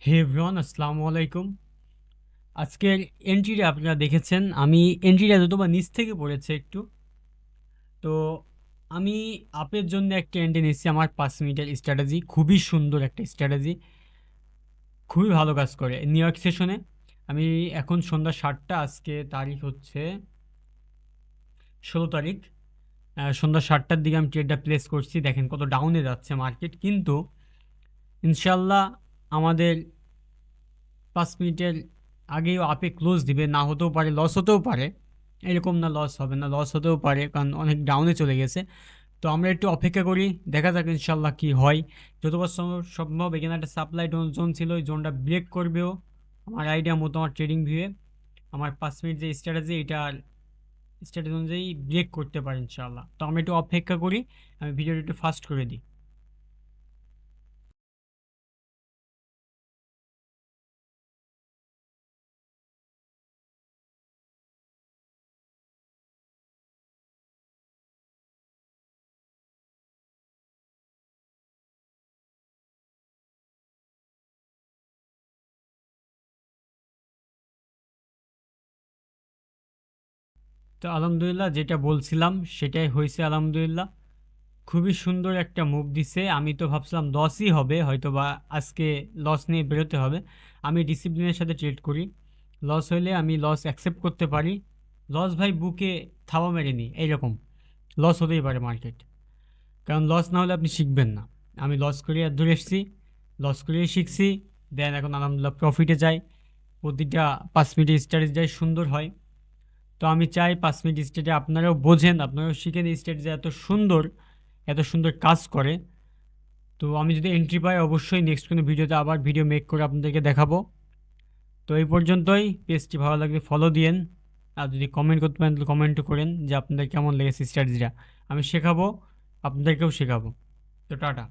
হে everyone, আসসালামু আলাইকুম। আজকের এন্ট্রিটা আপনারা দেখেছেন। আমি এন্ট্রিটা যতবা নিচ থেকে পড়েছে একটু। তো আমি আপের জন্য একটা এন্ট্রি নিচ্ছি, আমার 5 মিনিটের স্ট্র্যাটেজি। খুবই সুন্দর একটা স্ট্র্যাটেজি, খুবই ভালো কাজ করে নিউ ইয়র্ক সেশনে। আমি এখন সন্ধ্যা 7টা, আজকে তারিখ হচ্ছে 16 তারিখ। সন্ধ্যা 7টার দিকে আমি ট্রেডটা প্লেস করছি। দেখেন কত ডাউনে যাচ্ছে মার্কেট, কিন্তু ইনশাল্লাহ আমাদের 5 মিনিটের আগেও আপে ক্লোজ দিবে। না হতেও পারে, লস হতেও পারে। এরকম না লস হবে না, লস হতেও পারে, কারণ অনেক ডাউনে চলে গেছে। তো আমরা একটু অপেক্ষা করি, দেখা যাক ইনশাল্লাহ কি হয়। যতবার সম্ভব এখানে একটা সাপ্লাই জোন ছিল, ওই জোনটা ব্রেক করবেও আমার আইডিয়া মতো, আমার ট্রেডিং ভিউয়ে। আমার 5 মিনিট যে স্ট্র্যাটেজি, এটা স্ট্র্যাটেজি অনুযায়ী ব্রেক করতে পারি ইনশাল্লাহ। তো আমরা একটু অপেক্ষা করি। আমি ভিডিওটা একটু ফাস্ট করে দিই। তো আলহামদুলিল্লাহ, যেটা বলছিলাম সেটাই হয়েছে আলহামদুলিল্লাহ। খুবই সুন্দর একটা মুভ দিছে। আমি তো ভাবছিলাম লসই হবে হয়তো, বা আজকে লস নিয়ে বেরোতে হবে। আমি ডিসিপ্লিনের সাথে ট্রেড করি। লস হইলে আমি লস অ্যাকসেপ্ট করতে পারি। লস ভাই বুকে থাবা মেরেনি এইরকম। লস হতেই পারে মার্কেট, কারণ লস না হলে আপনি শিখবেন না। আমি লস করে আর ধরে এসেছি, লস করেই শিখছি। দেন এখন আলহামদুলিল্লাহ প্রফিটে যাই। প্রতিটা 5 মিনিট স্ট্র্যাটেজি যাই সুন্দর হয়। তো আমি চাই 5 মিনিট স্ট্র্যাটেজি আপনারাও বোঝেন, আপনারাও শিখেন। এই স্ট্র্যাটেজি এত সুন্দর, এত সুন্দর কাজ করে। তো আমি যদি এন্ট্রি পাই, অবশ্যই নেক্সট কোনো ভিডিওতে আবার ভিডিও মেক করে আপনাদেরকে দেখাবো। তো এই পর্যন্তই। পেজটি ভালো লাগলে ফলো দিয়েন। আর যদি কমেন্ট করতে পারেন তাহলে কমেন্টও করেন যে আপনাদের কেমন লেগেছে স্ট্র্যাটেজিটা। আমি শেখাবো, আপনাদেরকেও শেখাবো। তো টাটা।